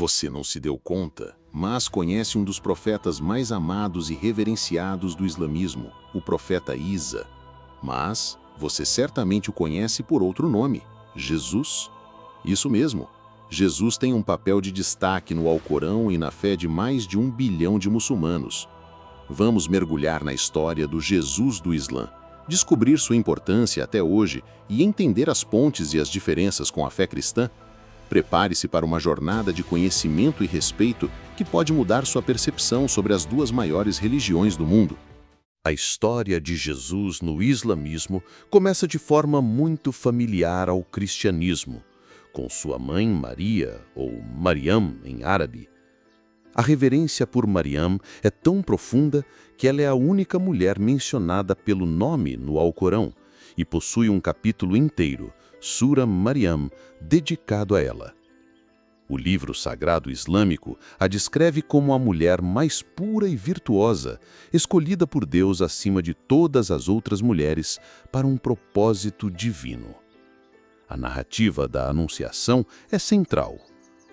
Você não se deu conta, mas conhece um dos profetas mais amados e reverenciados do islamismo, o profeta Isa. Mas você certamente o conhece por outro nome, Jesus. Isso mesmo, Jesus tem um papel de destaque no Alcorão e na fé de mais de 1 bilhão de muçulmanos. Vamos mergulhar na história do Jesus do Islã, descobrir sua importância até hoje e entender as pontes e as diferenças com a fé cristã. Prepare-se para uma jornada de conhecimento e respeito que pode mudar sua percepção sobre as duas maiores religiões do mundo. A história de Jesus no islamismo começa de forma muito familiar ao cristianismo, com sua mãe Maria, ou Maryam em árabe. A reverência por Maryam é tão profunda que ela é a única mulher mencionada pelo nome no Alcorão e possui um capítulo inteiro, Sura Maryam, dedicado a ela. O livro sagrado islâmico a descreve como a mulher mais pura e virtuosa, escolhida por Deus acima de todas as outras mulheres para um propósito divino. A narrativa da Anunciação é central.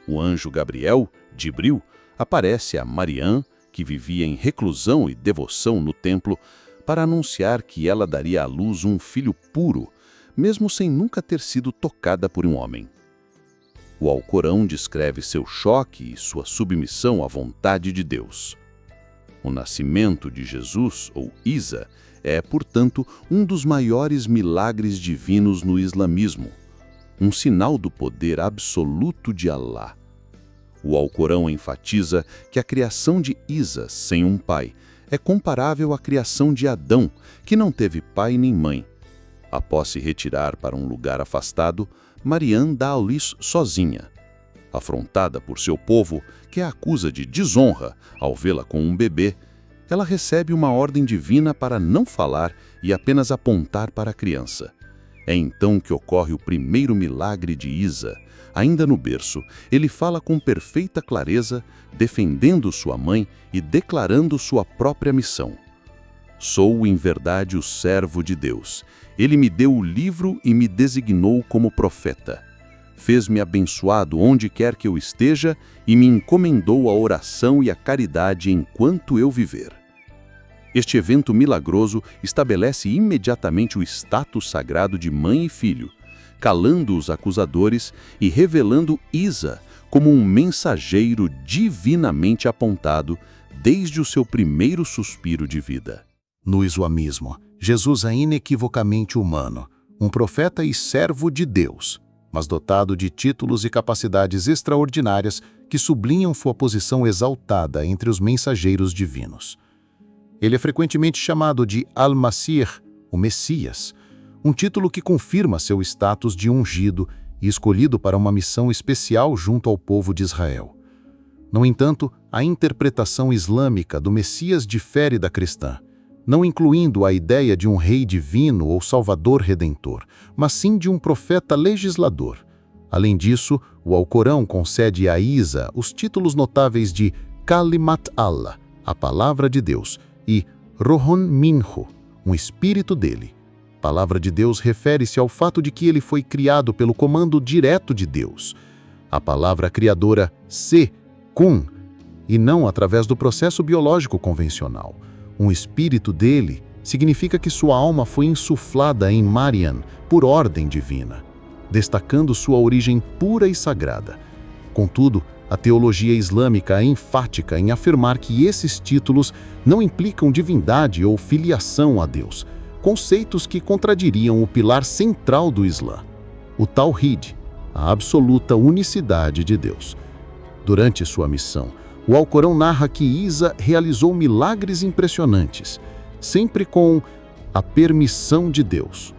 O anjo Gabriel, Jibril, aparece a Maryam, que vivia em reclusão e devoção no templo, para anunciar que ela daria à luz um filho puro, mesmo sem nunca ter sido tocada por um homem. O Alcorão descreve seu choque e sua submissão à vontade de Deus. O nascimento de Jesus, ou Isa, é, portanto, um dos maiores milagres divinos no islamismo, um sinal do poder absoluto de Alá. O Alcorão enfatiza que a criação de Isa sem um pai é comparável à criação de Adão, que não teve pai nem mãe. Após se retirar para um lugar afastado, Maryam dá à luz sozinha. Afrontada por seu povo, que a acusa de desonra ao vê-la com um bebê, ela recebe uma ordem divina para não falar e apenas apontar para a criança. É então que ocorre o primeiro milagre de Isa. Ainda no berço, ele fala com perfeita clareza, defendendo sua mãe e declarando sua própria missão. Sou, em verdade, o servo de Deus. Ele me deu o livro e me designou como profeta. Fez-me abençoado onde quer que eu esteja e me encomendou a oração e a caridade enquanto eu viver. Este evento milagroso estabelece imediatamente o status sagrado de mãe e filho, calando os acusadores e revelando Isa como um mensageiro divinamente apontado desde o seu primeiro suspiro de vida. No islamismo, Jesus é inequivocamente humano, um profeta e servo de Deus, mas dotado de títulos e capacidades extraordinárias que sublinham sua posição exaltada entre os mensageiros divinos. Ele é frequentemente chamado de Al-Masih, o Messias, um título que confirma seu status de ungido e escolhido para uma missão especial junto ao povo de Israel. No entanto, a interpretação islâmica do Messias difere da cristã, não incluindo a ideia de um rei divino ou salvador redentor, mas sim de um profeta legislador. Além disso, o Alcorão concede a Isa os títulos notáveis de Kalimat Allah, a palavra de Deus, e Ruhun Minhu, um espírito dele. Palavra de Deus refere-se ao fato de que ele foi criado pelo comando direto de Deus. A palavra criadora se, kun, e não através do processo biológico convencional. Um espírito dele significa que sua alma foi insuflada em Maryam por ordem divina, destacando sua origem pura e sagrada. Contudo, a teologia islâmica é enfática em afirmar que esses títulos não implicam divindade ou filiação a Deus, conceitos que contradiriam o pilar central do Islã, o Tawhid, a absoluta unicidade de Deus. Durante sua missão, o Alcorão narra que Isa realizou milagres impressionantes, sempre com a permissão de Deus.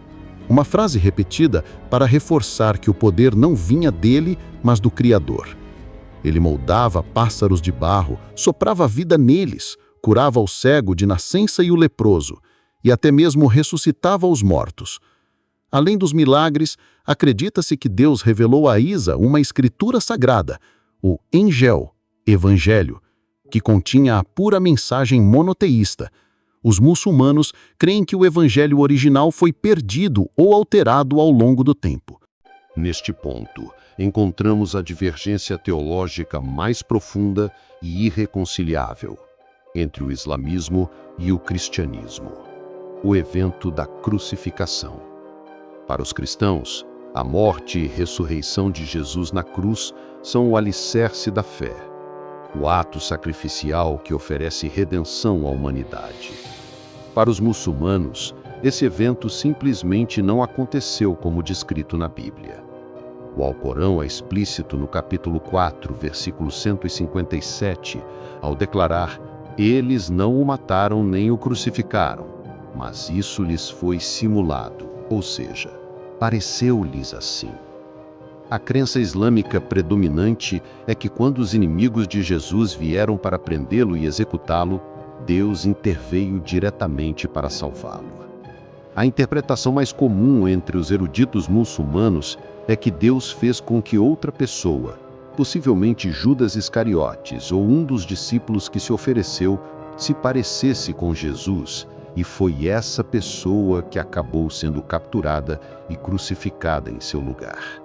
Uma frase repetida para reforçar que o poder não vinha dele, mas do Criador. Ele moldava pássaros de barro, soprava vida neles, curava o cego de nascença e o leproso, e até mesmo ressuscitava os mortos. Além dos milagres, acredita-se que Deus revelou a Isa uma escritura sagrada, o Engel, Evangelho, que continha a pura mensagem monoteísta. Os muçulmanos creem que o Evangelho original foi perdido ou alterado ao longo do tempo. Neste ponto, encontramos a divergência teológica mais profunda e irreconciliável entre o islamismo e o cristianismo: o evento da crucificação. Para os cristãos, a morte e ressurreição de Jesus na cruz são o alicerce da fé, o ato sacrificial que oferece redenção à humanidade. Para os muçulmanos, esse evento simplesmente não aconteceu como descrito na Bíblia. O Alcorão é explícito no capítulo 4, versículo 157, ao declarar: "Eles não o mataram nem o crucificaram, mas isso lhes foi simulado", ou seja, pareceu-lhes assim. A crença islâmica predominante é que quando os inimigos de Jesus vieram para prendê-lo e executá-lo, Deus interveio diretamente para salvá-lo. A interpretação mais comum entre os eruditos muçulmanos é que Deus fez com que outra pessoa, possivelmente Judas Iscariotes ou um dos discípulos que se ofereceu, se parecesse com Jesus, e foi essa pessoa que acabou sendo capturada e crucificada em seu lugar.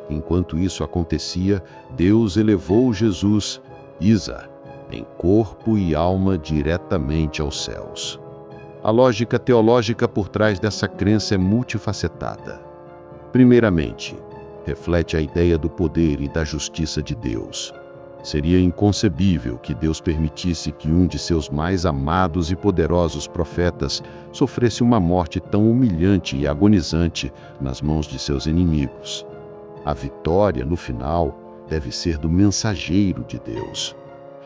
Enquanto isso acontecia, Deus elevou Jesus, Isa, em corpo e alma diretamente aos céus. A lógica teológica por trás dessa crença é multifacetada. Primeiramente, reflete a ideia do poder e da justiça de Deus. Seria inconcebível que Deus permitisse que um de seus mais amados e poderosos profetas sofresse uma morte tão humilhante e agonizante nas mãos de seus inimigos. A vitória, no final, deve ser do mensageiro de Deus.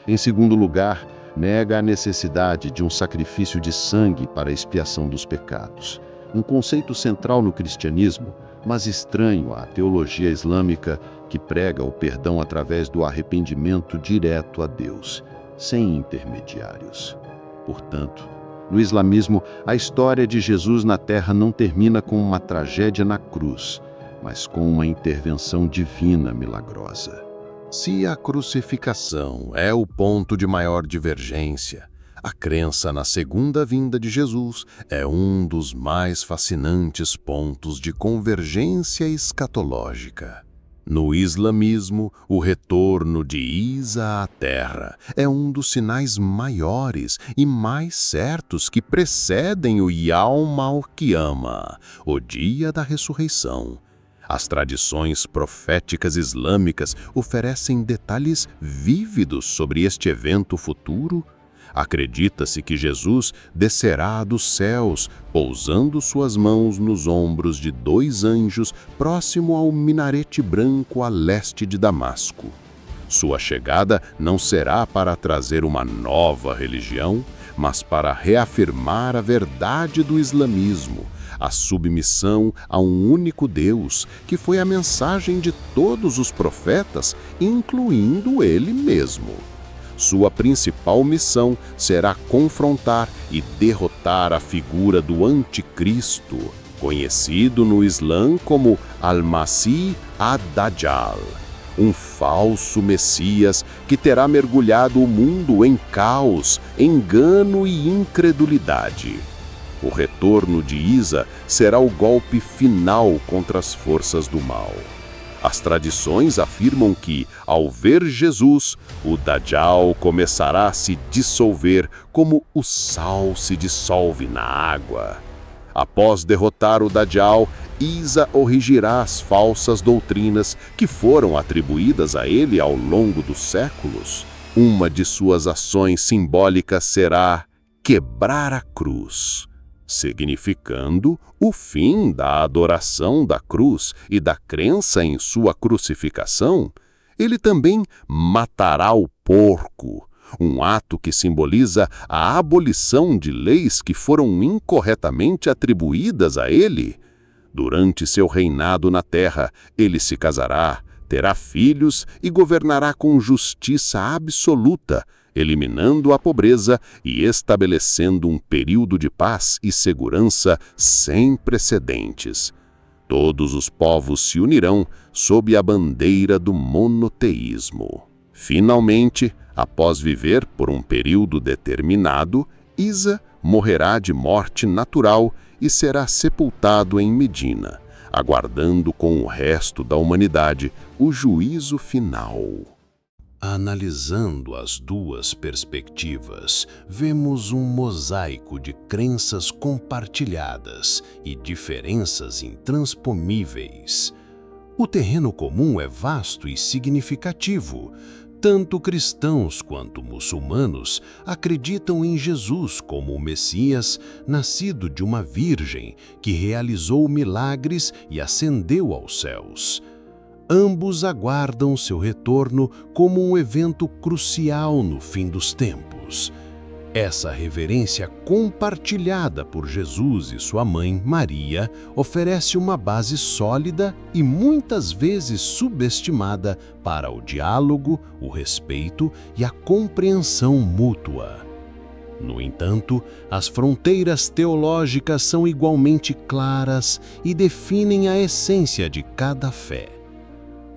Em segundo lugar, nega a necessidade de um sacrifício de sangue para a expiação dos pecados. Um conceito central no cristianismo, mas estranho à teologia islâmica, que prega o perdão através do arrependimento direto a Deus, sem intermediários. Portanto, no islamismo, a história de Jesus na Terra não termina com uma tragédia na cruz, mas com uma intervenção divina milagrosa. Se a crucificação é o ponto de maior divergência, a crença na segunda vinda de Jesus é um dos mais fascinantes pontos de convergência escatológica. No islamismo, o retorno de Isa à Terra é um dos sinais maiores e mais certos que precedem o Yawm al-Qiyamah, o dia da ressurreição. As tradições proféticas islâmicas oferecem detalhes vívidos sobre este evento futuro. Acredita-se que Jesus descerá dos céus, pousando suas mãos nos ombros de 2 anjos próximo ao minarete branco a leste de Damasco. Sua chegada não será para trazer uma nova religião, mas para reafirmar a verdade do islamismo, a submissão a um único Deus, que foi a mensagem de todos os profetas, incluindo ele mesmo. Sua principal missão será confrontar e derrotar a figura do Anticristo, conhecido no Islã como Al-Masih ad-Dajjal, um falso Messias que terá mergulhado o mundo em caos, engano e incredulidade. O retorno de Isa será o golpe final contra as forças do mal. As tradições afirmam que, ao ver Jesus, o Dajjal começará a se dissolver como o sal se dissolve na água. Após derrotar o Dajjal, Isa corrigirá as falsas doutrinas que foram atribuídas a ele ao longo dos séculos. Uma de suas ações simbólicas será quebrar a cruz, significando o fim da adoração da cruz e da crença em sua crucificação. Ele também matará o porco, um ato que simboliza a abolição de leis que foram incorretamente atribuídas a ele. Durante seu reinado na terra, ele se casará, terá filhos e governará com justiça absoluta, eliminando a pobreza e estabelecendo um período de paz e segurança sem precedentes. Todos os povos se unirão sob a bandeira do monoteísmo. Finalmente, após viver por um período determinado, Isa morrerá de morte natural e será sepultado em Medina, aguardando com o resto da humanidade o juízo final. Analisando as duas perspectivas, vemos um mosaico de crenças compartilhadas e diferenças intransponíveis. O terreno comum é vasto e significativo. Tanto cristãos quanto muçulmanos acreditam em Jesus como o Messias, nascido de uma virgem que realizou milagres e ascendeu aos céus. Ambos aguardam seu retorno como um evento crucial no fim dos tempos. Essa reverência compartilhada por Jesus e sua mãe, Maria, oferece uma base sólida e muitas vezes subestimada para o diálogo, o respeito e a compreensão mútua. No entanto, as fronteiras teológicas são igualmente claras e definem a essência de cada fé.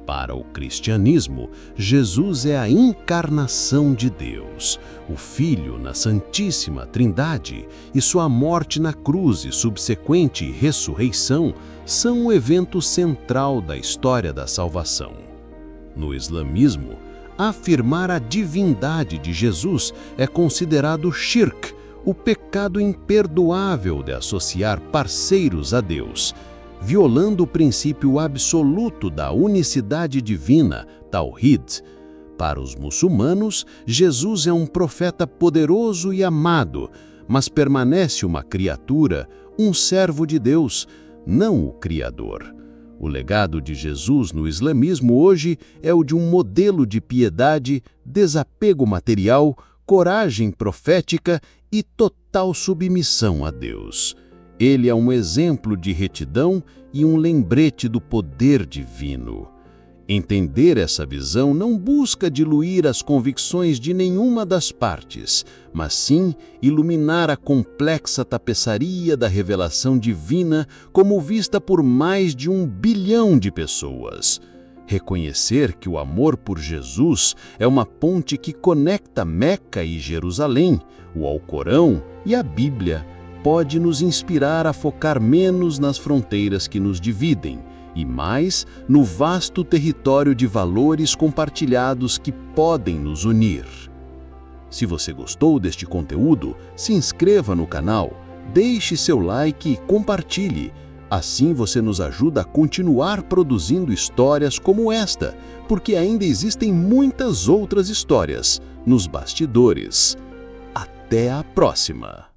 Para o cristianismo, Jesus é a encarnação de Deus, o Filho na Santíssima Trindade, e sua morte na cruz e subsequente ressurreição são o evento central da história da salvação. No islamismo, afirmar a divindade de Jesus é considerado shirk, o pecado imperdoável de associar parceiros a Deus, violando o princípio absoluto da unicidade divina, Tawhid. Para os muçulmanos, Jesus é um profeta poderoso e amado, mas permanece uma criatura, um servo de Deus, não o Criador. O legado de Jesus no islamismo hoje é o de um modelo de piedade, desapego material, coragem profética e total submissão a Deus. Ele é um exemplo de retidão e um lembrete do poder divino. Entender essa visão não busca diluir as convicções de nenhuma das partes, mas sim iluminar a complexa tapeçaria da revelação divina como vista por mais de 1 bilhão de pessoas. Reconhecer que o amor por Jesus é uma ponte que conecta Meca e Jerusalém, o Alcorão e a Bíblia, pode nos inspirar a focar menos nas fronteiras que nos dividem e mais no vasto território de valores compartilhados que podem nos unir. Se você gostou deste conteúdo, se inscreva no canal, deixe seu like e compartilhe. Assim você nos ajuda a continuar produzindo histórias como esta, porque ainda existem muitas outras histórias nos bastidores. Até a próxima!